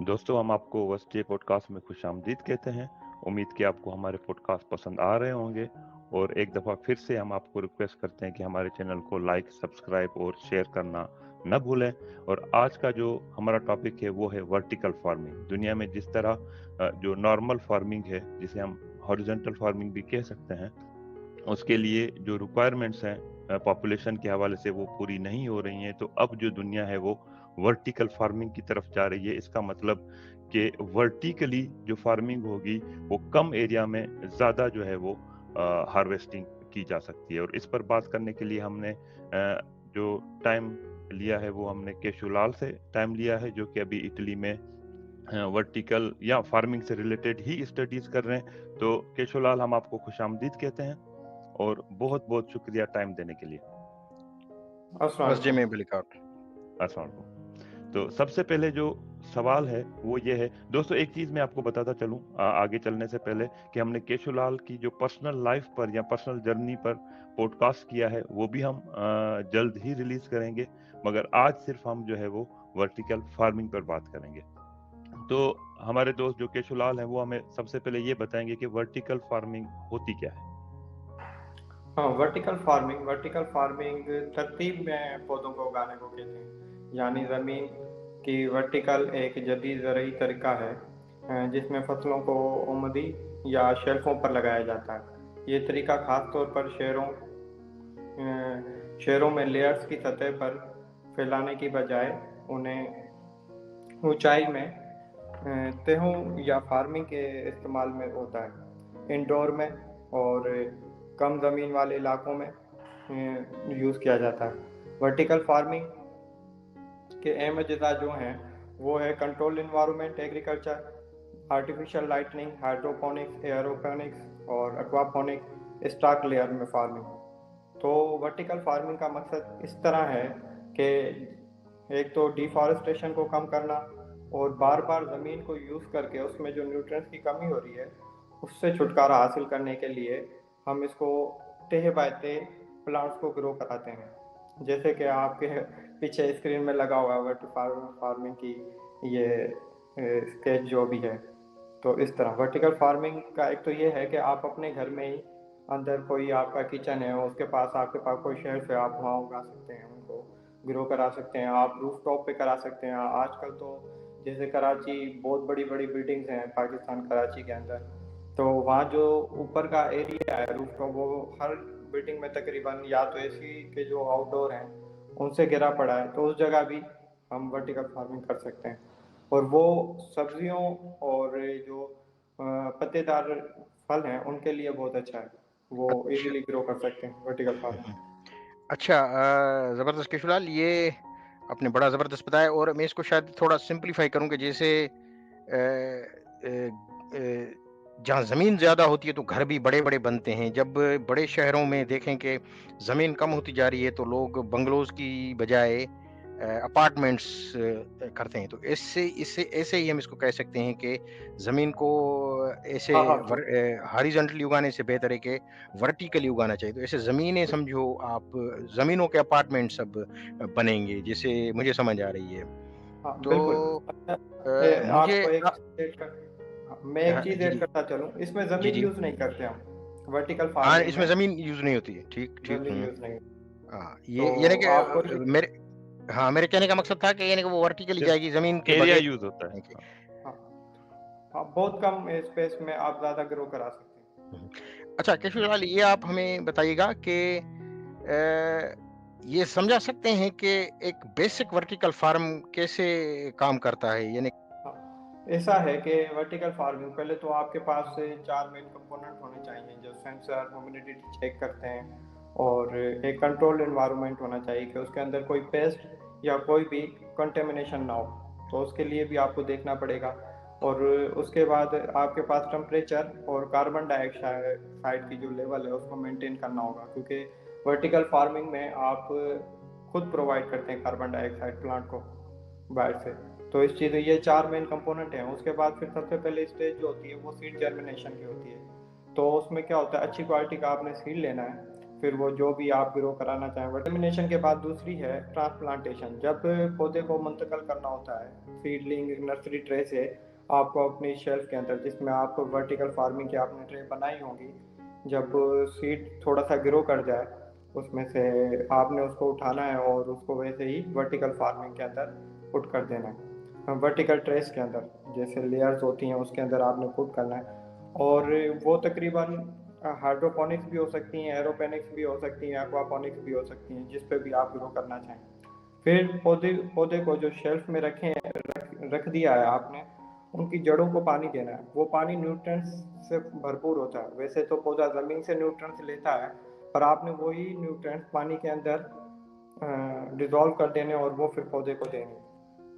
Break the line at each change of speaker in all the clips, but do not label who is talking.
दोस्तों, हम आपको वस्ती पॉडकास्ट में खुशामदीद कहते हैं। उम्मीद कि आपको हमारे पॉडकास्ट पसंद आ रहे होंगे और एक दफ़ा फिर से हम आपको रिक्वेस्ट करते हैं कि हमारे चैनल को लाइक, सब्सक्राइब और शेयर करना न भूलें। और आज का जो हमारा टॉपिक है वो है वर्टिकल फार्मिंग। दुनिया में जिस तरह जो नॉर्मल फार्मिंग है, जिसे हम हॉरिजॉन्टल फार्मिंग भी कह सकते हैं, उसके लिए जो रिक्वायरमेंट्स हैं पॉपुलेशन के हवाले से वो पूरी नहीं हो रही हैं। तो अब जो दुनिया है वो वर्टिकल फार्मिंग की तरफ जा रही है। इसका मतलब कि वर्टिकली जो फार्मिंग होगी वो कम एरिया में ज़्यादा जो है वो हार्वेस्टिंग की जा सकती है। और इस पर बात करने के लिए हमने जो टाइम लिया है वो हमने केशुलाल से टाइम लिया है, जो कि अभी इटली में वर्टिकल या फार्मिंग से रिलेटेड ही स्टडीज कर रहे हैं। तो केशुलाल, हम आपको खुशामदीद कहते हैं और बहुत बहुत शुक्रिया टाइम देने के लिए।
अस्सलाम
मस्जिद में
वालेकुम।
बिलिकाट।
अस्सलाम वालेकुम। तो सबसे पहले जो सवाल है वो ये है दोस्तों, एक चीज़ मैं आपको बताता चलूं आगे चलने से पहले, कि हमने केशुलाल की जो पर्सनल लाइफ पर या पर्सनल जर्नी पर पॉडकास्ट किया है वो भी हम जल्द ही रिलीज करेंगे। मगर आज सिर्फ हम जो है वो वर्टिकल फार्मिंग पर बात करेंगे। तो हमारे दोस्त जो केशुलाल हैं वो हमें सबसे पहले ये बताएंगे कि वर्टिकल फार्मिंग होती क्या है।
हाँ, वर्टिकल फार्मिंग तरतीब में पौधों को उगाने को कहते हैं। यानी ज़मीन की वर्टिकल एक जदीद ज़रूरी तरीका है जिसमें फसलों को उमदी या शेल्फों पर लगाया जाता है। ये तरीका ख़ास तौर पर शहरों में लेयर्स की सतह पर फैलाने की बजाय उन्हें ऊंचाई में तहों या फार्मिंग के इस्तेमाल में होता है। इंडोर में और कम ज़मीन वाले इलाकों में यूज़ किया जाता है। वर्टिकल फार्मिंग के अहम अज़्ज़ा जो हैं वो है control environment agriculture, artificial lightning, hydroponics, aeroponics और एक्वापोनिक स्टॉक लेयर में फार्मिंग। तो वर्टिकल फार्मिंग का मकसद इस तरह है कि एक तो डिफॉरेस्टेशन को कम करना और बार बार ज़मीन को यूज़ करके उसमें जो न्यूट्रिएंट्स की कमी हो रही है उससे छुटकारा हासिल करने के लिए हम इसको तह बाय तह प्लांट्स को ग्रो कराते हैं। जैसे कि आपके पीछे स्क्रीन में लगा हुआ है वर्टिकल फार्मिंग की ये स्केच जो भी है। तो इस तरह वर्टिकल फार्मिंग का एक तो ये है कि आप अपने घर में ही अंदर कोई आपका किचन है उसके पास आपके पास कोई शेल्फ है, आप वहाँ उगा सकते हैं, उनको ग्रो करा सकते हैं। आप रूफ टॉप पे करा सकते हैं। आजकल तो जैसे कराची बहुत बड़ी बड़ी बिल्डिंग्स हैं पाकिस्तान कराची के अंदर, तो वहाँ जो ऊपर का एरिया है रूफ टॉप, वो हर बिल्डिंग में तकरीबन या तो एसी के जो आउटडोर हैं उनसे घिरा पड़ा है, तो उस जगह भी हम वर्टिकल फार्मिंग कर सकते हैं। और वो सब्जियों और जो पत्तेदार फल हैं उनके लिए बहुत अच्छा है, वो
अच्छा
इजीली ग्रो कर सकते हैं वर्टिकल फार्मिंग।
अच्छा ज़बरदस्त केशुलाल, ये आपने बड़ा ज़बरदस्त बताया और मैं इसको शायद थोड़ा सिंप्लीफाई करूँ कि जैसे अ, अ, अ, जहाँ ज़मीन ज़्यादा होती है तो घर भी बड़े-बड़े बनते हैं। जब बड़े शहरों में देखें कि ज़मीन कम होती जा रही है तो लोग बंगलोज़ की बजाय अपार्टमेंट्स करते हैं। तो इससे इससे ऐसे ही हम इसको कह सकते हैं कि ज़मीन को ऐसे
हाँ हाँ
हॉरिज़ॉन्टली उगाने से बेहतर है कि वर्टिकली उगाना चाहिए। तो ऐसे ज़मीनें समझो आप, ज़मीनों के अपार्टमेंट्स अब बनेंगे, जैसे मुझे समझ आ रही है।
हाँ
तो
बिल्कुल।
मुझे
आपको एक चीज़ ऐड कर, हाँ, मैं एक
हाँ,
चीज़
जी,
ऐड
जी।
करता चलूँ, इसमें
जी,
ज़मीन
जी।
यूज़ नहीं करते हम वर्टिकल
हाँ,
फार्मिंग
इसमें
में।
ज़मीन यूज़ नहीं होती है। ठीक, ठीक।
ज़मीन यूज़ नहीं,
हाँ,
तो
ये यानी कि
आपको
मेरे हाँ, मेरे कहने का मकसद था कि यानी कि वो वर्टिकली
सिर्फ
जाएगी ज़मीन के
एरिया
बगैर।
यूज होता है। हाँ।
हाँ हाँ, बहुत कम स्पेस में आप ज़्यादा ग्रो करा सकते हैं।
हुँ। अच्छा केशव, ये आप हमें बताइएगा कि ये समझा सकते हैं कि एक बेसिक वर्टिकल फार्म कैसे काम करता है? यानी
हाँ, ऐसा है कि वर्टिकल फार्मिंग पहले तो आपके पास से 4 मेन कंपोनेंट होने चाहिए जो सेंसर ह्यूमिडिटी चेक करते हैं, और एक कंट्रोल्ड एनवायरनमेंट होना चाहिए कि उसके अंदर कोई पेस्ट या कोई भी कंटेमिनेशन ना हो, तो उसके लिए भी आपको देखना पड़ेगा। और उसके बाद आपके पास टेम्परेचर और कार्बन डाइऑक्साइड की जो लेवल है उसको मेंटेन करना होगा, क्योंकि वर्टिकल फार्मिंग में आप खुद प्रोवाइड करते हैं कार्बन डाइऑक्साइड प्लांट को बाहर से। तो इस चीज़ ये 4 मेन कंपोनेंट हैं। उसके बाद फिर सबसे पहले स्टेज जो होती है वो सीड जर्मिनेशन की होती है। तो उसमें क्या होता है, अच्छी क्वालिटी का आपने सीड लेना है, फिर वो जो भी आप ग्रो कराना चाहें। टर्मिनेशन के बाद दूसरी है ट्रांसप्लांटेशन। जब पौधे को मुंतकिल करना होता है सीडलिंग नर्सरी ट्रे से आपको अपनी शेल्फ के अंदर, जिसमें आप वर्टिकल फार्मिंग की आपने ट्रे बनाई होंगी, जब सीड थोड़ा सा ग्रो कर जाए उसमें से आपने उसको उठाना है और उसको वैसे ही वर्टिकल फार्मिंग के अंदर पुट कर देना है। वर्टिकल ट्रेस के अंदर जैसे लेयर्स होती हैं उसके अंदर आपने पुट करना है। और वो तकरीबन हाइड्रोपोनिक्स भी हो सकती हैं, एरोपोनिक्स भी हो सकती हैं, एक्वापोनिक्स भी हो सकती हैं, जिस पे भी आप ग्रो करना चाहें। फिर पौधे को जो शेल्फ में रख दिया है आपने, उनकी जड़ों को पानी देना है। वो पानी न्यूट्रिएंट्स से भरपूर होता है। वैसे तो पौधा ज़मीन से न्यूट्रिएंट्स लेता है, पर आपने वही न्यूट्रिएंट्स पानी के अंदर डिजोल्व कर देने और वो फिर पौधे को देने।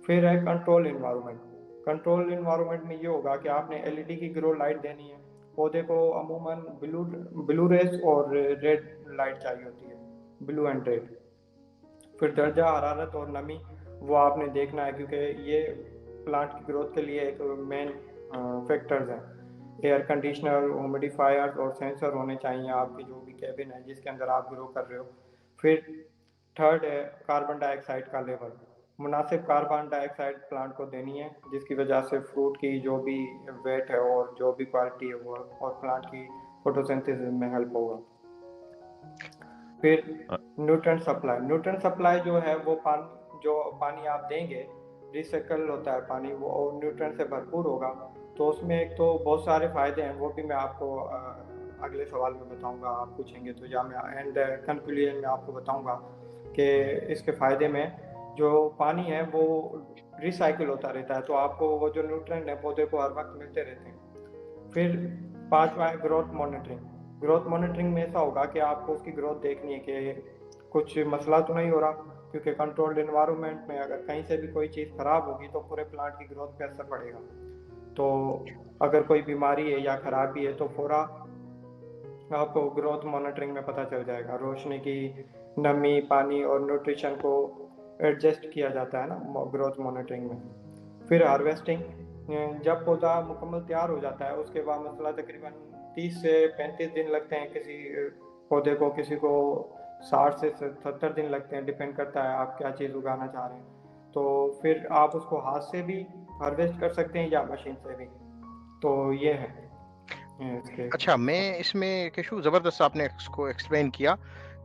फिर है कंट्रोल इन्वायरमेंट। कंट्रोल इन्वायरमेंट में ये होगा कि आपने एलईडी की ग्रो लाइट देनी है। पौधे को अमूमन ब्लू रेस और रेड लाइट चाहिए होती है, ब्लू एंड रेड। फिर दर्जा हरारत और नमी वो आपने देखना है, क्योंकि ये प्लांट की ग्रोथ के लिए एक मेन फैक्टर्स हैं। एयर कंडीशनर, ह्यूमिडिफायर और सेंसर होने चाहिए आपकी जो भी कैबिन है जिसके अंदर आप ग्रो कर रहे हो। फिर थर्ड है कार्बन डाइऑक्साइड का लेवल। मुनासिब कार्बन डाइऑक्साइड प्लांट को देनी है, जिसकी वजह से फ्रूट की जो भी वेट है और जो भी क्वालिटी है वो और प्लांट की फोटोसिंथेसिस में हेल्प होगा। फिर न्यूट्रिएंट सप्लाई जो है वो पानी आप देंगे रिसाइकल होता है पानी, वो और न्यूट्रिएंट से भरपूर होगा। तो उसमें एक तो बहुत सारे फायदे हैं, वो भी मैं आपको अगले सवाल में बताऊंगा, आप पूछेंगे तो, या मैं एंड कंक्लूजन में आपको बताऊंगा कि इसके फायदे में जो पानी है वो रिसाइकिल होता रहता है, तो आपको वो जो न्यूट्रिएंट है पौधे को हर वक्त मिलते रहते हैं। फिर पांचवा है ग्रोथ मॉनिटरिंग। ग्रोथ मॉनिटरिंग में ऐसा होगा कि आपको उसकी ग्रोथ देखनी है कि कुछ मसला तो नहीं हो रहा, क्योंकि कंट्रोल्ड एनवायरनमेंट में अगर कहीं से भी कोई चीज़ खराब होगी तो पूरे प्लांट की ग्रोथ पे असर पड़ेगा। तो अगर कोई बीमारी है या खराबी है तो पूरा आपको ग्रोथ मॉनिटरिंग में पता चल जाएगा। रोशनी की, नमी, पानी और न्यूट्रिशन को एडजस्ट किया जाता है ना ग्रोथ मॉनिटरिंग में। फिर हार्वेस्टिंग। जब पौधा मुकम्मल तैयार हो जाता है उसके बाद मसला तकरीबन 30 से 35 दिन लगते हैं किसी पौधे को, किसी को 60 से 70 दिन लगते हैं, डिपेंड करता है आप क्या चीज़ उगाना चाह रहे हैं। तो फिर आप उसको हाथ से भी हार्वेस्ट कर सकते हैं या मशीन से भी। तो ये है इसके।
अच्छा, मैं इसमें केशु ज़बरदस्त आपने इसको एक्सप्लेन किया,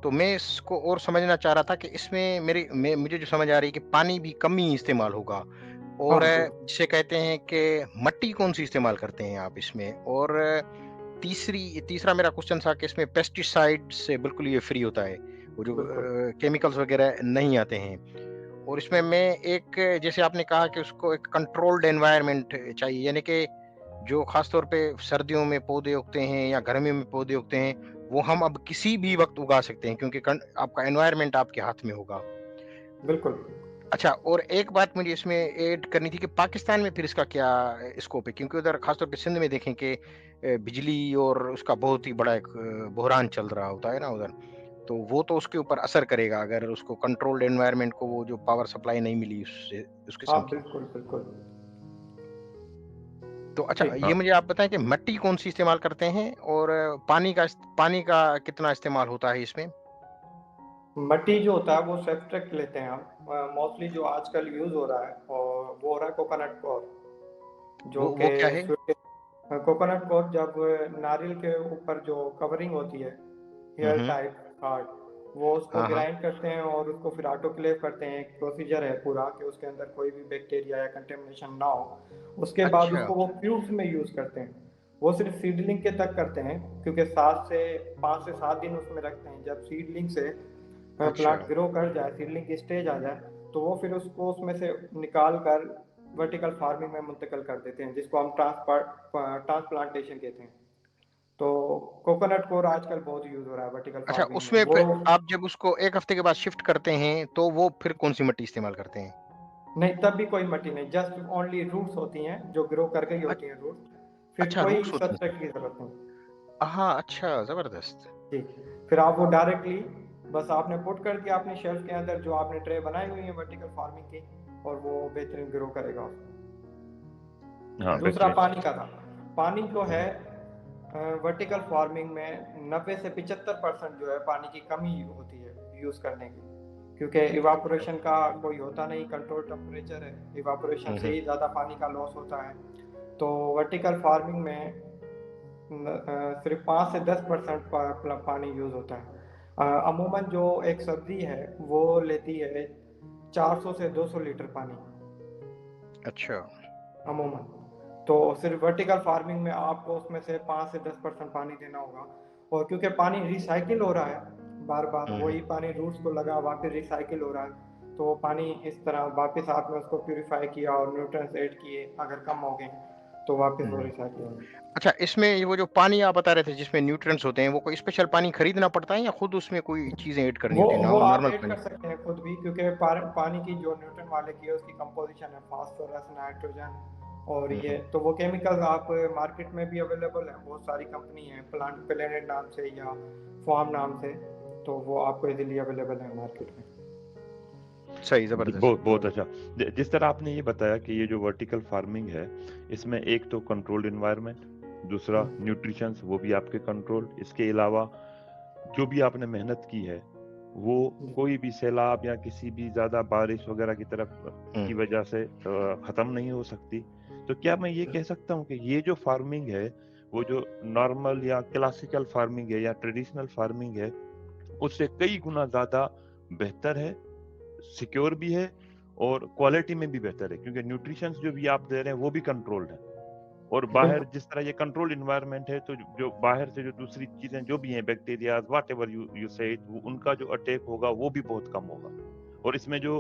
तो मैं इसको और समझना चाह रहा था कि इसमें मुझे जो समझ आ रही है कि पानी भी कम ही इस्तेमाल होगा, और
हाँ,
जिसे कहते हैं कि मट्टी कौन-सी इस्तेमाल करते हैं आप इसमें? और तीसरा मेरा क्वेश्चन था कि इसमें पेस्टिसाइड से बिल्कुल ये फ्री होता है, वो जो
बिल्कुल।
केमिकल्स वगैरह नहीं आते हैं। और इसमें मैं एक, जैसे आपने कहा कि उसको एक कंट्रोल्ड एनवायरनमेंट चाहिए, यानी कि जो खास तौर पे सर्दियों में पौधे उगते हैं या गर्मियों में पौधे उगते हैं, वो हम अब किसी भी वक्त उगा सकते हैं, क्योंकि आपका एनवायरनमेंट आपके हाथ में होगा।
बिल्कुल।
अच्छा, और एक बात मुझे इसमें ऐड करनी थी कि पाकिस्तान में फिर इसका क्या स्कोप है? क्योंकि उधर खासतौर पे सिंध में देखें कि बिजली और उसका बहुत ही बड़ा एक बहरान चल रहा होता है ना उधर। तो वो तो उसके ऊपर असर करेगा अगर उसको कंट्रोल्ड एनवायरनमेंट को वो जो पावर सप्लाई नहीं मिली उससे उस
हाँ,
किस्म की।
बिल्कुल बिल्कुल।
तो अच्छा,
ठीक।
ये मुझे आप बताएं कि मिट्टी कौन-सी इस्तेमाल करते हैं, और पानी का कितना इस्तेमाल होता है इसमें?
मट्टी जो होता है वो सब्सट्रैक्ट लेते हैं हम। मोस्टली जो आजकल यूज हो रहा है और वो हो रहा है कोकोनट कोर, जो
वो
कि
क्या है?
कोकोनट कोर जब नारियल के ऊपर जो कवरिंग होती है
हुँ,
हेयर
हुँ।
टाइप कार्ड, वो उसको
हाँ, हाँ।
ग्राइंड करते हैं और उसको फिर ऑटोक्लेव करते हैं। एक प्रोसीजर है पूरा कि उसके अंदर कोई भी बैक्टीरिया या कंटेमिनेशन ना हो। उसके बाद
अच्छा।
उसको वो ट्यूब्स में यूज करते हैं। वो सिर्फ सीडलिंग के तक करते हैं, क्योंकि 5 से 7 दिन उसमें रखते हैं। जब सीडलिंग से
अच्छा।
प्लांट ग्रो कर जाए, सीडलिंग की स्टेज आ जाए, तो वो फिर उसको उसमें से निकाल कर वर्टिकल फार्मिंग में मुंतकिल कर देते हैं, जिसको हम ट्रांसप्लांटेशन कहते हैं। तो कोकोनट कोर आजकल बहुत यूज हो रहा है वर्टिकल
अच्छा,
फार्मिंग में
उसमें
वो।
फिर आप जब उसको 1 हफ्ते के बाद शिफ्ट करते हैं, तो वो फिर कौन-सी मिट्टी इस्तेमाल करते हैं?
नहीं, तब भी कोई मट्टी नहीं, जस्ट ओनली रूट्स होती हैं जो ग्रो कर गई
अ
होती हैं रूट। फिर
अच्छा,
कोई
रूट्स होती हैं।
सब्सट्रैक्ट की जरूरत नहीं।
हाँ, अच्छा, ज़बरदस्त।
ठीक। फिर आप वो डायरेक्टली बस आपने पुट कर दिया अपने शेल्फ के अंदर जो आपने ट्रे बनाई हुई है वर्टिकल फार्मिंग की, और वो बेहतरीन ग्रो करेगा।
हाँ,
दूसरा
बेहतरीन।
पानी का था। पानी जो
हुँ,
है
हुँ।
वर्टिकल फार्मिंग में 90 से 75% जो है पानी की कमी होती है यूज़ करने की, क्योंकि इवापोरेशन का कोई होता नहीं, कंट्रोल टेम्परेचर है, इवापोरेशन से ही ज़्यादा पानी का लॉस होता है। तो वर्टिकल फार्मिंग में सिर्फ 5 से 10% पानी यूज़ होता है। अमूमन जो एक सब्जी है वो लेती है 400 से 200 लीटर पानी
अच्छा।
अमूमन। तो सिर्फ वर्टिकल फार्मिंग में आपको उसमें से 5 से 10% पानी देना होगा, और क्योंकि पानी रिसाइकिल हो रहा है, बार बार वही पानी रूट्स को लगा वापस रिसाइकिल हो रहा है, तो वो पानी इस तरह वापस आपने उसको प्यूरिफाई किया और न्यूट्रिएंट्स ऐड किए, अगर कम हो गए तो वापस वो रिसाइकिल हो गए।
अच्छा, इसमें वो जो पानी आप बता रहे थे जिसमें न्यूट्रिएंट्स होते हैं, वो कोई स्पेशल पानी खरीदना पड़ता है या खुद उसमें कोई चीजें ऐड करनी होती है?
वो आप
नॉर्मल
ऐड
पानी?
कर सकते हैं खुद भी, क्योंकि पानी की जो न्यूट्रन वाले की है उसकी कंपोजिशन है फास्फोरस, नाइट्रोजन और ये, तो वो केमिकल्स आप मार्केट में भी अवेलेबल है, बहुत सारी कंपनी है, प्लांट प्लेनेट नाम से या फॉर्म नाम से, तो वो आपको इजीली अवेलेबल है मार्केट में।
सही, जबरदस्त।
बहुत अच्छा। जिस तरह आपने ये बताया कि ये जो वर्टिकल फार्मिंग है, इसमें एक तो कंट्रोल्ड एनवायरनमेंट, दूसरा न्यूट्रिशंस वो भी आपके कंट्रोल, इसके अलावा जो भी आपने मेहनत की है वो कोई भी सैलाब या किसी भी ज्यादा बारिश वगैरह की तरफ की वजह से खत्म नहीं हो सकती। तो क्या मैं ये कह सकता हूँ कि ये जो फार्मिंग है वो जो नॉर्मल या क्लासिकल फार्मिंग है या ट्रेडिशनल फार्मिंग है उससे कई गुना ज्यादा बेहतर है, सिक्योर भी है और क्वालिटी में भी बेहतर है, क्योंकि न्यूट्रिशन जो भी आप दे रहे हैं वो भी कंट्रोल्ड है। और बाहर जिस तरह ये कंट्रोल इन्वायरमेंट है, तो जो बाहर से जो दूसरी चीजें जो भी हैं, बैक्टीरिया व्हाट एवर यू से, उनका जो अटैक होगा वो भी बहुत कम होगा। और इसमें जो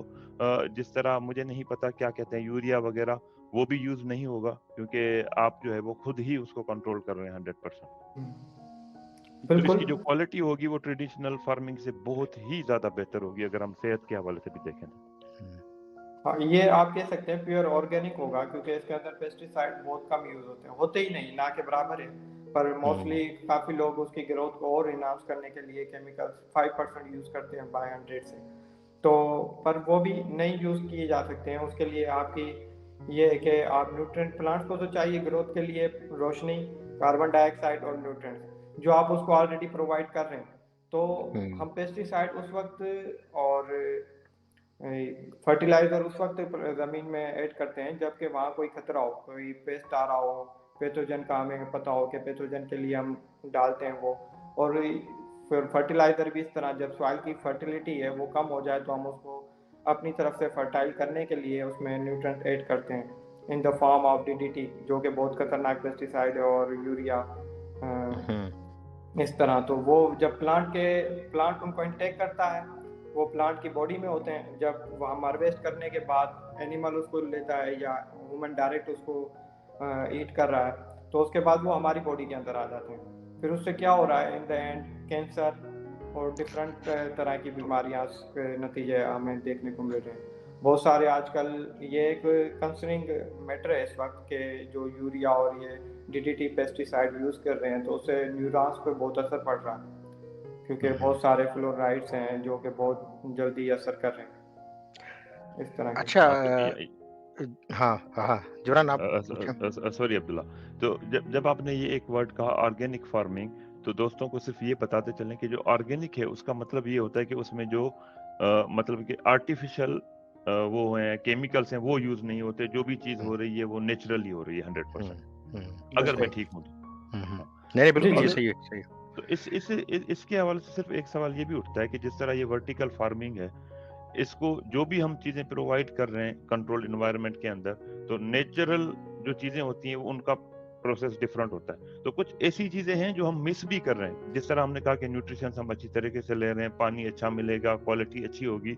जिस तरह मुझे नहीं पता क्या कहते हैं यूरिया वगैरह, वो भी यूज नहीं होगा, क्योंकि आप जो है वो खुद ही उसको कंट्रोल कर रहे हैं 100%। तो इसकी जो क्वालिटी होगी वो ट्रेडिशनल फार्मिंग से बहुत ही ज्यादा बेहतर होगी, अगर हम सेहत के हवाले से भी देखें।
हाँ, ये आप कह सकते हैं प्योर ऑर्गेनिक होगा, क्योंकि इसके अंदर पेस्टिसाइड बहुत कम यूज होते हैं, होते ही नहीं, ना के बराबर है, पर मोस्टली काफी लोग उसकी ग्रोथ को और इनहांस करने के लिए केमिकल्स 5% यूज करते हैं बाय 100 से। तो पर वो भी नहीं यूज किए जा सकते हैं, उसके लिए आपकी ये है कि आप न्यूट्रिएंट, प्लांट्स को तो चाहिए ग्रोथ के लिए रोशनी, कार्बन डाइऑक्साइड और न्यूट्रिएंट्स, जो आप उसको ऑलरेडी प्रोवाइड कर रहे हैं। तो हम पेस्टिसाइड उस वक्त और फर्टिलाइजर उस वक्त जमीन में ऐड करते हैं जबकि वहाँ कोई खतरा हो, कोई पेस्ट आ रहा हो, पैथोजन का हमें पता हो कि पैथोजन के लिए हम डालते हैं वो। और फिर फर्टिलाइजर भी इस तरह, जब सॉइल की फर्टिलिटी है वो कम हो जाए तो हम उसको अपनी तरफ से फर्टाइल करने के लिए उसमें न्यूट्रिएंट ऐड करते हैं in the form of DDT, जो कि बहुत खतरनाक पेस्टिसाइड है, और यूरिया, इस तरह। तो वो जब प्लांट उनको इंटेक करता है, वो प्लांट की बॉडी में होते हैं, जब वहाँ हार्वेस्ट करने के बाद एनिमल उसको लेता है या ह्यूमन डायरेक्ट उसको ईट कर रहा है, तो उसके बाद वो हमारी बॉडी के अंदर आ जाते हैं। फिर उससे क्या हो रहा है, इन द एंड कैंसर और डिफरेंट तरह की बीमारियां के नतीजे हमें देखने को मिल रहे हैं बहुत सारे आजकल। ये एक कंसर्निंग मैटर है इस वक्त के, जो यूरिया और ये डीडीटी पेस्टिसाइड यूज़ कर रहे हैं, तो उससे न्यूरॉन्स पे बहुत असर पड़ रहा है, क्योंकि बहुत सारे फ्लोराइड्स हैं जो कि बहुत जल्दी असर कर रहे हैं इस तरह के।
अच्छा, हाँ, जुरान आप
सॉरी अब्दुल्ला, तो जब आपने ये एक वर्ड कहा ऑर्गेनिक फार्मिंग, तो दोस्तों को सिर्फ ये बताते चलें कि जो ऑर्गेनिक है उसका मतलब ये होता है कि उसमें जो मतलब कि आर्टिफिशियल वो हैं, केमिकल्स हैं, वो यूज नहीं होते, जो भी चीज हो रही है वो नेचुरली हो रही है 100%, अगर मैं ठीक हूँ तो।
नहीं, बिल्कुल ये सही है।
तो इसके हवाले से सिर्फ एक सवाल ये भी उठता है कि जिस तरह ये वर्टिकल फार्मिंग है, इसको जो भी हम चीजें प्रोवाइड कर रहे हैं कंट्रोल एनवायरनमेंट के अंदर, तो नेचुरल जो चीजें होती हैं उनका प्रोसेस डिफरेंट होता है। तो कुछ ऐसी चीजें हैं जो हम मिस भी कर रहे हैं, जिस तरह हमने कहा कि न्यूट्रिशन हम अच्छी तरीके से ले रहे हैं, पानी अच्छा मिलेगा, क्वालिटी अच्छी होगी,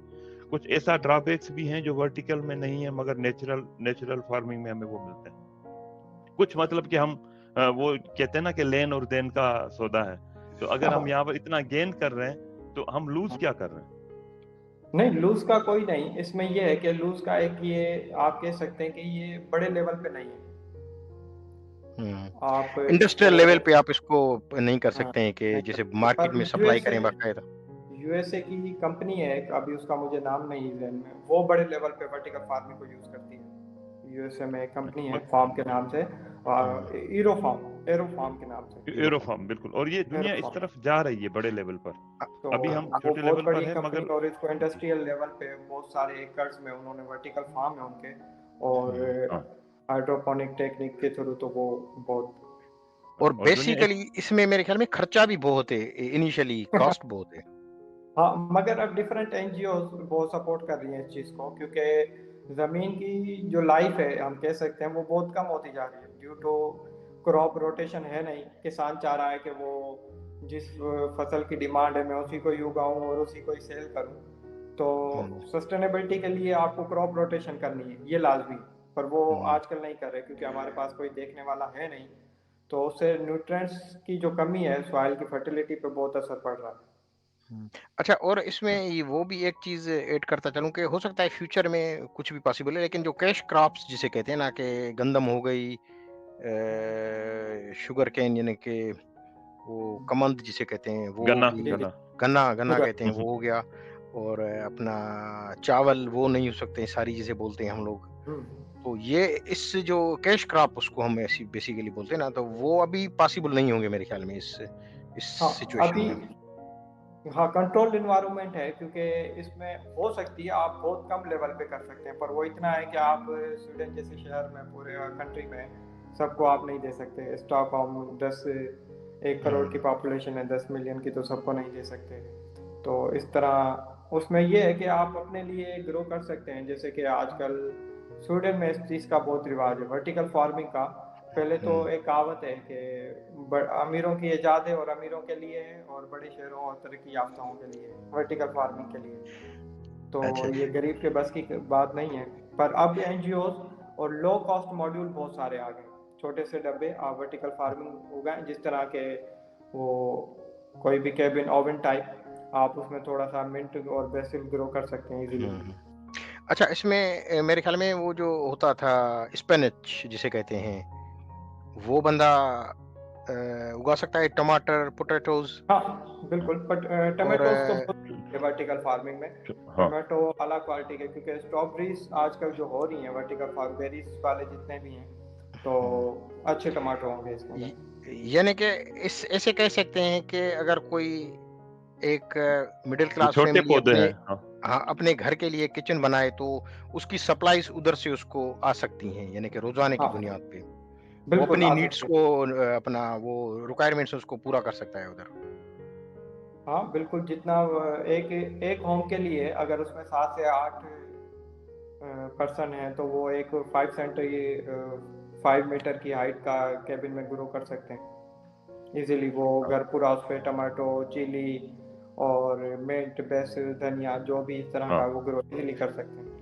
कुछ ऐसा ड्रॉबैक्स भी हैं जो वर्टिकल में नहीं है मगर नेचुरल फार्मिंग में हमें वो मिलते हैं। कुछ मतलब कि हम वो कहते हैं ना कि लेन और देन का सौदा है, तो अगर हम यहाँ पर इतना गेन कर रहे हैं तो हम लूज क्या कर रहे हैं?
नहीं, लूज का कोई नहीं, इसमें ये है कि लूज का एक ये आप कह सकते हैं कि ये बड़े लेवल पे नहीं है। आप
इंडस्ट्रियल लेवल पे आप इसको नहीं कर सकते हैं कि जैसे मार्केट में सप्लाई करें बाकायदा।
यूएसए की कंपनी है, अभी उसका मुझे नाम नहीं है, वो बड़े लेवल पे वर्टिकल फार्मिंग को यूज करती है। यूएसए में एक कंपनी है फार्म के नाम से, ईरो फार्म एरोफार्म के नाम से।
एरोफार्म, बिल्कुल। और ये दुनिया इस
एरोफार्म,
तरफ जा रही है बड़े लेवल पर।
तो
अभी हम
वो
छोटे
बहुत
लेवल
बड़ी
पर है,
कंपनी,
मगर
और इसको इंडस्ट्रियल लेवल पे बहुत सारे एकर्स में उन्होंने वर्टिकल फार्म है उनके, और
हाँ,
हाइड्रोपोनिक टेक्निक के थ्रू तो वो बहुत।
और
और दुनिया
बेसिकली इसमें मेरे ख्याल में खर्चा भी बहुत है, इनिशियली कॉस्ट बहुत है।
हाँ, मगर अब डिफरेंट एनजीओ बहुत सपोर्ट कर रही हैं इस चीज़ को, क्योंकि ज़मीन की जो लाइफ है हम कह सकते हैं वो बहुत कम होती जा रही है ड्यू टू क्रॉप रोटेशन है नहीं। किसान चाह रहा है कि वो जिस फसल की डिमांड है मैं उसी को ही उगाऊं और उसी को ही सेल करूं। तो सस्टेनेबिलिटी के लिए आपको क्रॉप रोटेशन करनी है, ये लाजमी, पर वो आजकल नहीं कर रहे क्योंकि हमारे पास कोई देखने वाला है नहीं। तो उससे न्यूट्रिएंट्स की जो कमी है, सॉइल की फर्टिलिटी पे बहुत असर पड़ रहा है।
अच्छा, और इसमें ये वो भी एक चीज़ ऐड करता चलूँ कि हो सकता है फ्यूचर में कुछ भी पॉसिबल है, लेकिन जो कैश क्रॉप्स जिसे कहते हैं ना, कि गंदम हो गई, शुगर केन यानी कि वो कमंद जिसे कहते हैं वो
गन्ना,
भी,
गन्ना।
गन्ना गन्ना
शुगर,
कहते हैं, वो हो गया। और अपना चावल वो नहीं हो सकते, सारी चीज़ें बोलते हैं हम लोग। तो ये इस जो कैश क्रॉप उसको हम ऐसी बेसिकली बोलते हैं ना, तो वो अभी पॉसिबल नहीं होंगे मेरे ख्याल में इस
हाँ
सिचुएशन
अभी,
में।
हाँ कंट्रोल्ड इन्वायरमेंट है, क्योंकि इसमें हो सकती है आप बहुत कम लेवल पे कर सकते हैं, पर वो इतना है कि आप स्वीडन जैसे शहर में पूरे कंट्री में सबको आप नहीं दे सकते। स्टॉकहोम 1 करोड़ की पॉपुलेशन है, 10 मिलियन की, तो सबको नहीं दे सकते। तो इस तरह उसमें ये है कि आप अपने लिए ग्रो कर सकते हैं। जैसे कि आजकल स्वीडन में इस चीज़ का बहुत रिवाज है, वर्टिकल फार्मिंग का। पहले तो एक कहावत है कि अमीरों की इजाद है और अमीरों के लिए है, और बड़े शहरों और तरक्की याफ्ताओं के लिए वर्टिकल फार्मिंग के लिए। तो
अच्छा।
ये गरीब के बस की बात नहीं है। पर अब एनजीओज और लो कॉस्ट मॉड्यूल बहुत सारे आ गए, छोटे से डब्बे आप वर्टिकल फार्मिंग उगाएं, जिस तरह के वो कोई भी कैबिन ओवन टाइप, आप उसमें थोड़ा सा मिंट और बेसिल ग्रो कर सकते हैं इजीली।
अच्छा, इसमें मेरे ख्याल में वो जो होता था स्पिनच जिसे कहते हैं, वो बंदा उगा सकता है, टमाटर, पोटैटोज।
हाँ बिल्कुल, बट
और
टमाटोज तो बहुत वर्टिकल फार्मिंग में।
हाँ,
टमाटो अलग क्वालिटी के, क्योंकि स्ट्रॉबेरीज आजकल जो हो रही हैं वर्टिकल फार्म, बेरीज वाले जितने भी हैं, तो अच्छे टमाटो होंगे इसमें।
यानी कि इस ऐसे कह सकते हैं कि अगर कोई एक मिडिल
जो
क्लास
छोटे
फैमिली
पौधे
अपने,
हैं, हाँ,
हाँ, अपने घर के लिए किचन बनाए, तो उसकी सप्लाईज उधर से उसको आ सकती हैं, यानी कि रोजाने की
हाँ
बुनियाद पे वो
बिल्कुल
अपनी
आ
नीड्स
सकते
को,
हैं।
अपना वो रिक्वायरमेंट्स उसको पूरा कर सकता है उधर।
हाँ बिल्कुल, जितना एक एक होम के लिए अगर उसमें 7 से 8 पर्सन है, तो वो एक 5 मीटर की हाइट का कैबिन में ग्रो कर सकते हैं इजीली। वो घर पूरा उस पर टमाटो, चिली और मिंट, बेसिल, धनिया, जो भी इस तरह
हाँ।
का वो ग्रो इजीली कर सकते हैं।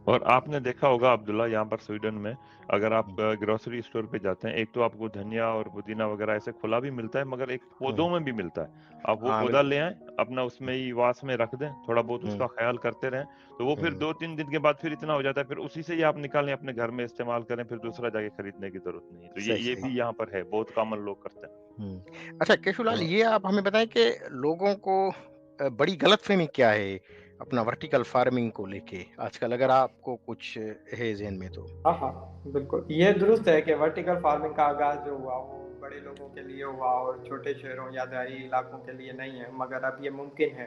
और आपने देखा होगा अब्दुल्ला, यहाँ पर स्वीडन में अगर आप ग्रोसरी स्टोर पे जाते हैं, एक तो आपको धनिया और पुदीना वगैरह ऐसे खुला भी मिलता है, मगर एक पौधों में भी मिलता है। आप वो
हाँ
पौधा
बिल्कुल।
ले आए, अपना उसमें ही वास में रख दें, थोड़ा बहुत उसका ख्याल करते रहें, तो वो फिर 2-3 दिन के बाद फिर इतना हो जाता है, फिर उसी से ही आप निकालें, अपने घर में इस्तेमाल करें, फिर दूसरा जाके खरीदने की जरूरत नहीं है। तो
सही
ये
सही।
भी यहाँ पर है, बहुत कॉमन लोग करते हैं।
अच्छा केशुलाल, ये आप हमें बताएं कि लोगों को बड़ी गलतफहमी क्या है अपना वर्टिकल फार्मिंग को लेके आजकल, अगर आपको कुछ है ज़हन में तो।
हाँ हाँ बिल्कुल, ये दुरुस्त है कि वर्टिकल फार्मिंग का आगाज जो हुआ वो बड़े लोगों के लिए हुआ और छोटे शहरों या देहाती इलाकों के लिए नहीं है। मगर अब ये मुमकिन है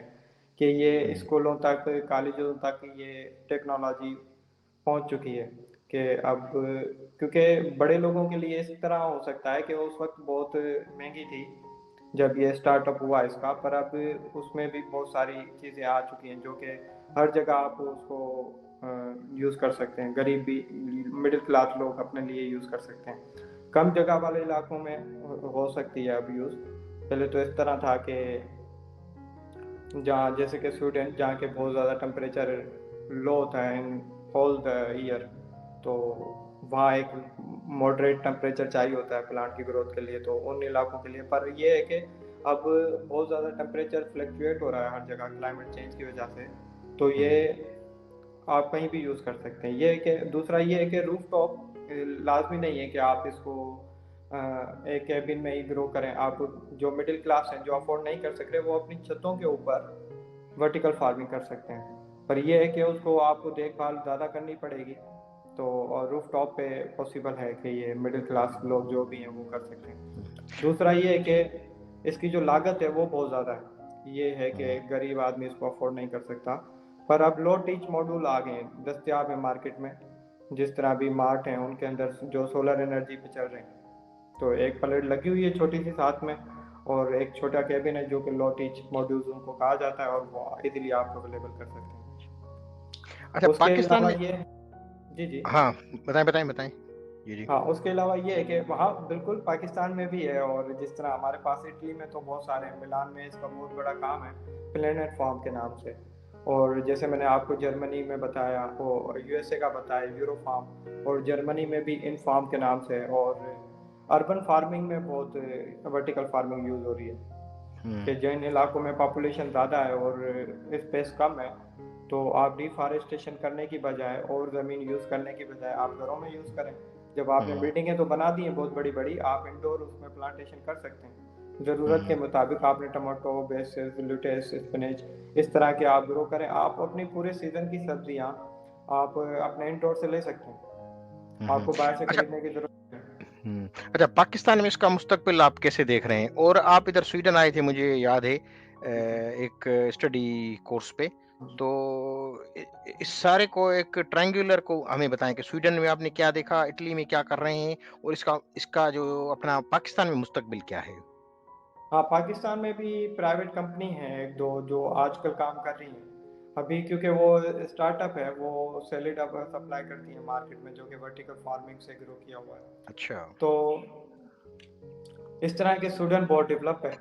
कि ये स्कूलों तक, कॉलेजों तक ये टेक्नोलॉजी पहुंच चुकी है। कि अब क्योंकि बड़े लोगों के लिए इस तरह हो सकता है कि उस वक्त बहुत महंगी थी जब ये स्टार्टअप हुआ इसका, पर अब उसमें भी बहुत सारी चीज़ें आ चुकी हैं जो कि हर जगह आप उसको यूज़ कर सकते हैं। गरीब भी, मिडिल क्लास लोग अपने लिए यूज़ कर सकते हैं। कम जगह वाले इलाकों में हो सकती है अब यूज़। पहले तो इस तरह था कि जहाँ, जैसे कि स्वीडन, जहाँ के बहुत ज़्यादा टेम्परेचर लो होता है इन होल द ईयर, तो वहाँ एक मॉडरेट टेम्परेचर चाहिए होता है प्लांट की ग्रोथ के लिए, तो उन इलाकों के लिए। पर ये है कि अब बहुत ज़्यादा टेम्परेचर फ्लक्चुएट हो रहा है हर जगह क्लाइमेट चेंज की वजह से, तो ये आप कहीं भी यूज़ कर सकते हैं। ये है कि दूसरा ये है कि रूफ टॉप लाजमी नहीं है कि आप इसको एक कैबिन में ही ग्रो करें। आप जो मिडिल क्लास हैं, जो अफोर्ड नहीं कर सक रहे, वो अपनी छतों के ऊपर वर्टिकल फार्मिंग कर सकते हैं। पर यह है कि उसको आपको देखभाल ज़्यादा करनी पड़ेगी, तो और रूफ टॉप पे पॉसिबल है कि ये मिडिल क्लास लोग जो भी हैं वो कर सकते हैं। दूसरा ये है कि इसकी जो लागत है वो बहुत ज़्यादा है, ये है कि गरीब आदमी इसको अफोर्ड नहीं कर सकता। पर अब लो टीच मॉड्यूल आ गए हैं, दस्तियाब है मार्केट में, जिस तरह भी मार्ट हैं उनके अंदर जो सोलर एनर्जी पे चल रहे हैं। तो एक प्लेट लगी हुई है छोटी सी साथ में, और एक छोटा केबिन है जो कि लो टीच मॉड्यूल्स उनको कहा जाता है, और वो इजीली आप अवेलेबल कर सकते हैं।
अच्छा,
उसके
पाकिस्तान
अलावा
में,
ये, जी,
हाँ बताएं जी।
हाँ, उसके अलावा ये है कि वहाँ बिल्कुल पाकिस्तान में भी है, और जिस तरह हमारे पास इटली में तो बहुत सारे हैं, मिलान में इसका बहुत बड़ा काम है प्लेनेट फार्म के नाम से, और जैसे मैंने आपको जर्मनी में बताया, वो यूएसए का बताया यूरो फार्म, और जर्मनी में भी इन फार्म के नाम से, और अर्बन फार्मिंग में बहुत वर्टिकल फार्मिंग यूज हो रही है कि जिन इलाकों में पॉपुलेशन ज़्यादा है और स्पेस कम है, तो आप डिफॉरेस्टेशन करने की बजाय और ज़मीन यूज़ करने की बजाय आप घरों में यूज़ करें। जब आपने बिल्डिंगें तो बना दी हैं बहुत बड़ी बड़ी, आप इंडोर उसमें प्लांटेशन कर सकते हैं, ज़रूरत के मुताबिक आपने टमाटो, बेसिल, लेट्यूस, स्पिनच, इस तरह के आप ग्रो करें। आप अपनी पूरे सीज़न की सब्जियां आप अपने इंडोर से ले सकते हैं, आपको बाहर से
अच्छा,
खरीदने की जरूरत नहीं।
अच्छा, पाकिस्तान में इसका मुस्तकबिल आप कैसे देख रहे हैं? और आप इधर स्वीडन आए थे, मुझे याद है, एक स्टडी कोर्स पे, तो इस सारे को एक ट्रायंगुलर को हमें बताएं कि स्वीडन में आपने क्या देखा, इटली में क्या कर रहे हैं, और इसका इसका जो अपना पाकिस्तान में मुस्तकबिल क्या है?
हाँ, पाकिस्तान में भी प्राइवेट कंपनी है एक दो जो आजकल काम कर रही हैं अभी, क्योंकि वो स्टार्टअप है, वो सैलेड अब सप्लाई करती है मार्केट में, जो कि वर्टिकल फार्मिंग से ग्रो किया हुआ है।
अच्छा,
तो इस तरह के स्वीडन बहुत डेवलप है,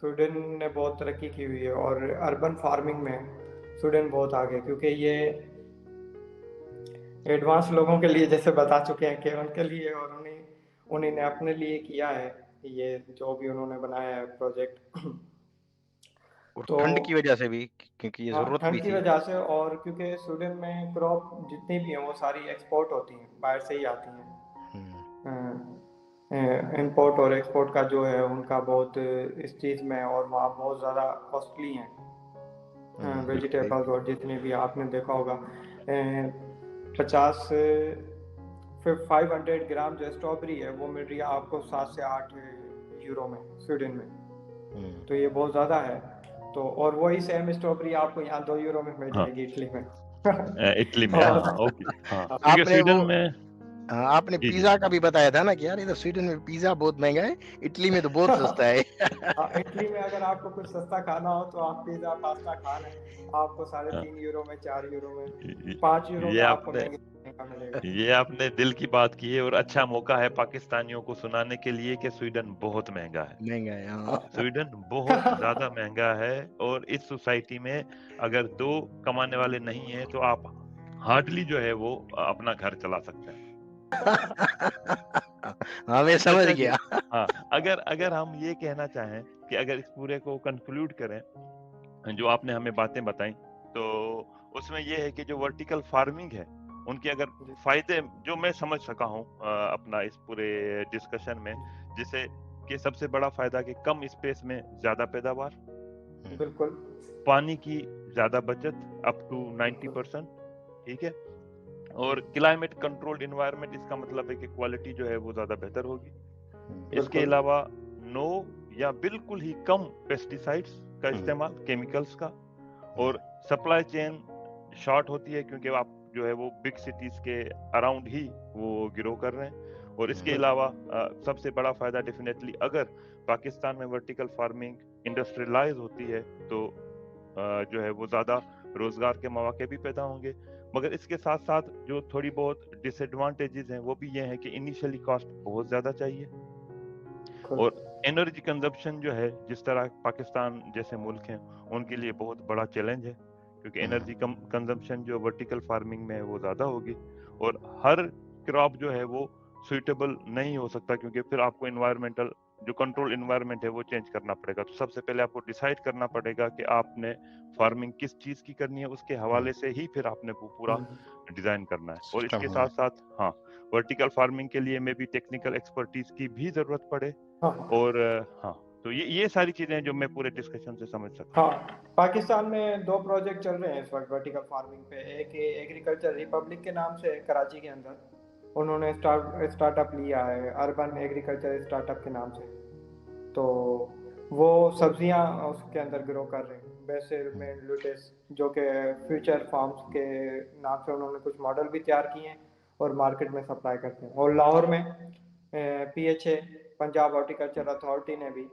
स्वीडन ने बहुत तरक्की की हुई है, और अर्बन फार्मिंग में स्वीडन बहुत आगे, क्योंकि ये एडवांस लोगों के लिए जैसे बता चुके हैं कि उनके लिए, और उन्हीं उन्हीं ने अपने लिए किया है ये जो भी उन्होंने बनाया है प्रोजेक्ट।
और
तो
ठंड की वजह से भी, क्योंकि ये
हाँ,
जरूरत भी
ठंड की
थी।
वजह से, और क्योंकि स्वीडन में क्रॉप जितनी भी हैं वो सारी एक्सपोर्ट होती हैं, बाहर से ही आती हैं। इंपोर्ट और एक्सपोर्ट का जो है उनका बहुत इस चीज़ में, और वहाँ बहुत ज़्यादा कॉस्टली हैं वेजिटेबल्स, और जितने भी आपने देखा होगा 50 फिर 500 ग्राम जो स्ट्रॉबेरी है वो मिल रही है आपको 7 से 8 यूरो में स्वीडन में, तो ये बहुत ज़्यादा है। तो और वही सेम स्ट्रॉबेरी आपको यहाँ 2 यूरो में मिल
हाँ,
जाएगी इटली में।
इटली में, हाँ, ओके, हाँ, क्योंकि
आपने
स्वीडन
वो,
में,
आपने
जी,
पिज्जा का भी बताया था ना कि यार इधर स्वीडन में पिज्जा बहुत महंगा है, इटली में तो बहुत सस्ता है।
हाँ, इटली में अगर आपको कुछ सस्ता खाना हो तो आप पिज्जा पास्ता खा लें, आपको
हाँ,
3.5 यूरो में, 4 यूरो में,
ये
5 यूरो
ये
में आपको
आपने
महंगे का मिलेगा।
ये आपने दिल की बात की है, और अच्छा मौका है पाकिस्तानियों को सुनाने के लिए कि स्वीडन बहुत महंगा है।
महंगा है, हाँ।
स्वीडन बहुत ज़्यादा महंगा है, और इस सोसाइटी में अगर 2 कमाने वाले नहीं हैं, तो आप हार्डली जो है वो अपना घर चला सकते हैं।
हाँ, मैं समझ
अच्छा जी,
गया।
हाँ, अगर अगर हम ये कहना चाहें कि अगर इस पूरे को कंक्लूड करें, जो आपने हमें बातें बताई, तो उसमें ये है कि जो वर्टिकल फार्मिंग है, उनके अगर फायदे जो मैं समझ सका हूँ अपना इस पूरे डिस्कशन में, जिसे कि सबसे बड़ा फायदा कि कम स्पेस में ज्यादा पैदावार,
बिल्कुल,
पानी की ज्यादा बचत अप टू 90%, ठीक है, और क्लाइमेट कंट्रोल्ड इन्वायरमेंट, इसका मतलब है कि क्वालिटी जो है वो ज्यादा बेहतर होगी। इसके
बिल्कुल,
अलावा नो या बिल्कुल ही कम पेस्टिसाइड्स का इस्तेमाल, केमिकल्स का, और सप्लाई चेन शॉर्ट होती है क्योंकि आप जो है वो बिग सिटीज के अराउंड ही वो ग्रो कर रहे हैं। और इसके अलावा सबसे बड़ा फायदा डेफिनेटली, अगर पाकिस्तान में वर्टिकल फार्मिंग इंडस्ट्रियलाइज होती है, तो जो है वो ज्यादा रोजगार के मौके भी पैदा होंगे। मगर इसके साथ साथ जो थोड़ी बहुत डिसएडवांटेजेस हैं वो भी ये है कि इनिशियली कॉस्ट बहुत ज्यादा चाहिए, और एनर्जी कंजप्शन जो है, जिस तरह पाकिस्तान जैसे मुल्क हैं उनके लिए बहुत बड़ा चैलेंज है, क्योंकि एनर्जी कंजप्शन जो वर्टिकल फार्मिंग में है वो ज़्यादा होगी, और हर क्रॉप जो है वो सुइटेबल नहीं हो सकता, क्योंकि फिर आपको इन्वायरमेंटल जो कंट्रोल इन्वायरमेंट है वो चेंज करना पड़ेगा। तो सबसे पहले आपको डिसाइड करना पड़ेगा कि आपने फार्मिंग किस चीज़ की करनी है, उसके हवाले से ही फिर आपने वो पूरा डिज़ाइन करना है। और इसके साथ साथ, हाँ, वर्टिकल फार्मिंग के लिए में भी टेक्निकल एक्सपर्टीज की भी ज़रूरत पड़े, और हाँ, तो ये सारी चीजें जो मैं पूरे डिस्कशन से समझ सकता हूँ।
हाँ, पाकिस्तान में 2 प्रोजेक्ट चल रहे हैं इस वक्त वर्टिकल फार्मिंग पे। एक एग्रीकल्चर रिपब्लिक के नाम से कराची के अंदर उन्होंने स्टार्टअप लिया है, अर्बन एग्रीकल्चर स्टार्टअप के नाम से। तो वो सब्जियां उसके अंदर ग्रो कर रहे हैं, बेसिल में लुटेस, जो कि फ्यूचर फार्म्स के नाम से उन्होंने कुछ मॉडल भी तैयार किए हैं और मार्केट में सप्लाई करते हैं। और लाहौर में PHA पंजाब हॉर्टिकल्चर अथॉरिटी ने भी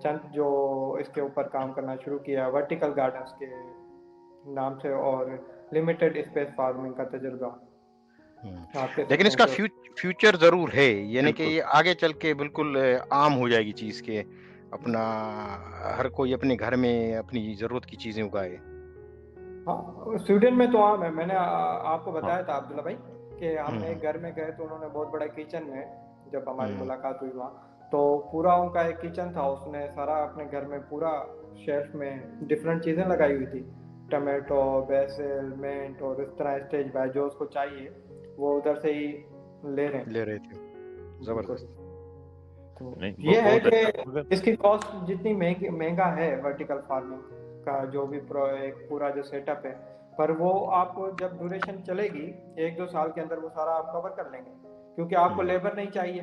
चंद जो इसके ऊपर काम करना शुरू किया वर्टिकल गार्डन्स के नाम से, और लिमिटेड स्पेस फार्मिंग का तजुर्बा आप कह
लेकिन
सकते
इसका
हैं।
फ्यूचर जरूर है, यानी कि
बिल्कुल।
ये आगे चल के बिल्कुल आम हो जाएगी चीज के, अपना हर कोई अपने घर में अपनी जरूरत की चीजें उगाए।
हाँ, स्वीडन में तो आम है। मैंने आपको
हाँ
बताया था अब्दुल्ला भाई कि हमने
हम्म
एक घर में गए तो उन्होंने बहुत बड़ा किचन में, जब हमारी
हम्म
मुलाकात हुई वहाँ, तो पूरा उनका एक किचन था, उसने सारा अपने घर में पूरा शेल्फ में डिफरेंट चीज़ें लगाई हुई थी, टमाटो, बेसिल, मिंट, और इस तरह स्टेज बाय जो उसको चाहिए वो उधर से ही ले रहे हैं।
ले रहे थे,
बिल्कुल।
जबरदस्त।
तो
नहीं,
ये है
बहुत अच्छा।
कि
मगर
इसकी कॉस्ट जितनी महंगा है वर्टिकल फार्मिंग का जो भी एक पूरा जो सेटअप है, पर वो आपको जब ड्यूरेशन चलेगी 1-2 साल के अंदर वो सारा आप कवर कर लेंगे, क्योंकि आपको लेबर नहीं चाहिए,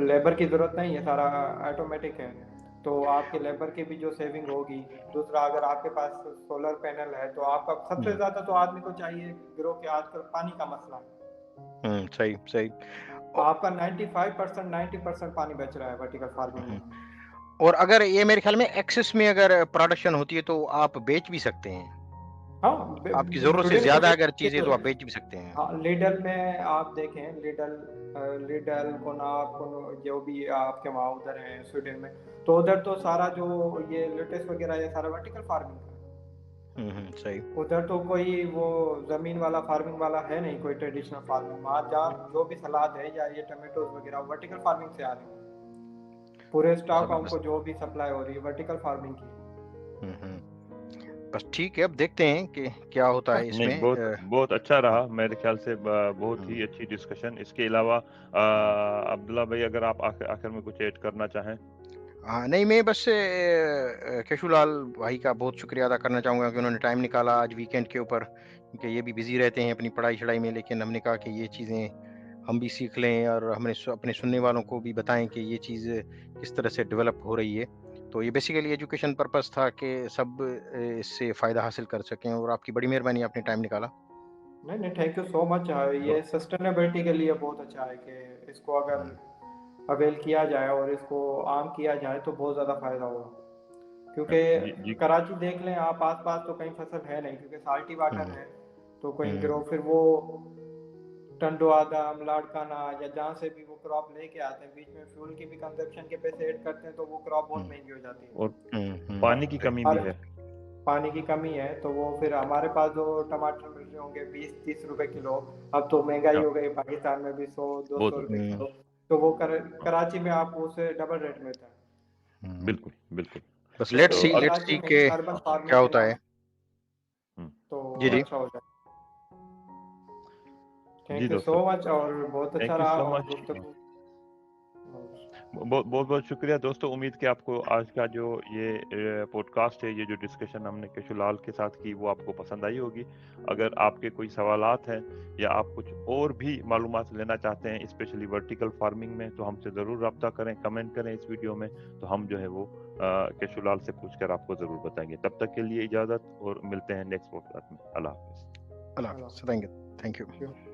लेबर की जरूरत नहीं है, सारा ऑटोमेटिक है। तो आपके लेबर की भी जो सेविंग होगी। दूसरा, अगर आपके पास सोलर पैनल है तो आपका सबसे ज्यादा तो आदमी को चाहिए ग्रो के आजकल पानी का मसला है।
सही सही।
आपका 95% 90% पानी बच रहा है वर्टिकल फार्मिंग में।
और अगर ये मेरे ख्याल में एक्सेस में अगर प्रोडक्शन होती है तो आप बेच भी सकते हैं,
हाँ,
आपकी जरूरत से
स्वीडन
ज्यादा
में
अगर चीज है तो आप बेच भी सकते हैं।
हाँ, लिडल में आप देखें, लिडल कोनाप जो भी आपके वहाँ उधर है स्वीडन में, तो उधर तो सारा जो ये लेटेस्ट वगैरह ये सारा वर्टिकल फार्मिंग का है।
सही।
उधर तो कोई वो जमीन वाला फार्मिंग वाला है नहीं, कोई ट्रेडिशनल फार्मिंग। वहाँ जहाँ जो भी सलाद है या ये टमाटोज वगैरह वर्टिकल फार्मिंग से आ रहे हैं, पूरे स्टॉक
जबरदस्त।
उनको जो भी सप्लाई हो रही है वर्टिकल फार्मिंग की।
बस ठीक है, अब देखते हैं कि क्या होता है
नहीं,
इसमें।
बहुत अच्छा रहा मेरे ख्याल से, बहुत ही अच्छी डिस्कशन। इसके अलावा अब्दुल्ला भाई, अगर आप आखिर में कुछ ऐड करना चाहें।
हाँ नहीं, मैं बस केशुलाल भाई का बहुत शुक्रिया अदा करना चाहूँगा कि उन्होंने टाइम निकाला आज वीकेंड के ऊपर, क्योंकि ये भी बिजी रहते हैं अपनी पढ़ाई शढ़ाई में, लेकिन हमने कहा कि ये चीज़ें हम भी सीख लें और हमने अपने सुनने वालों को भी बताएं कि ये चीज़ किस तरह से डेवलप हो रही है। तो ये बेसिकली एजुकेशन पर्पस था कि सब इससे फ़ायदा हासिल कर सकें, और आपकी बड़ी मेहरबानी, आपने टाइम निकाला।
नहीं, थैंक यू सो मच। ये सस्टेनेबिलिटी के लिए बहुत अच्छा है कि इसको अगर अवेल किया जाए और इसको आम किया जाए तो बहुत ज़्यादा फायदा होगा।
जी
क्योंकि
जी।
कराची देख लें आप, आसपास तो कहीं फसल है नहीं, क्योंकि साल्टी वाटर है तो कहीं ग्रो, फिर वो टंडोआदा, लाड़काना या जहाँ से भी वो क्रॉप लेके आते हैं, बीच में फ्यूल की भी कंजप्शन के पैसे ऐड करते हैं, तो वो क्रॉप बहुत महंगी हो जाती है।
और पानी की कमी भी
और
है।
पानी की कमी है, तो वो फिर हमारे पास जो टमाटर मिल रहे होंगे 20-30 रुपए किलो, अब तो महंगाई
हाँ,
हो गई, पाकिस्तान में भी 100-200
बहुत।
रुपए किलो, तो वो कराची में आपको उससे डबल रेट मिलता है।
बिल्कुल बिल्कुल।
बस
तो
लेट्स
कराची
सी
में
के
अर्बन
क्या
फार्मिंग के
होता
नाम
है।
हम्म,
तो
जी जी।
अच्छा हो जाए।
जी
थैंक यू सो
दोस्तों,
मच, और बहुत अच्छा
थैंक यू
रहा
सो
और
मच।
गुफ्तगू।
बहुत बहुत बहुत शुक्रिया दोस्तों। उम्मीद कि आपको आज का जो ये पॉडकास्ट है, ये जो डिस्कशन हमने केशुलाल के साथ की, वो आपको पसंद आई होगी। अगर आपके कोई सवालात हैं या आप कुछ और भी मालूमात लेना चाहते हैं स्पेशली वर्टिकल फार्मिंग में, तो हमसे ज़रूर रब्ता करें, कमेंट करें इस वीडियो में, तो हम जो है वो केशुलाल से पूछकर आपको ज़रूर बताएंगे। तब तक के लिए इजाज़त, और मिलते हैं नेक्स्ट पॉडकास्ट में। अल्लाह हाफिज़।
अल्लाह हाफिज़। Thank you.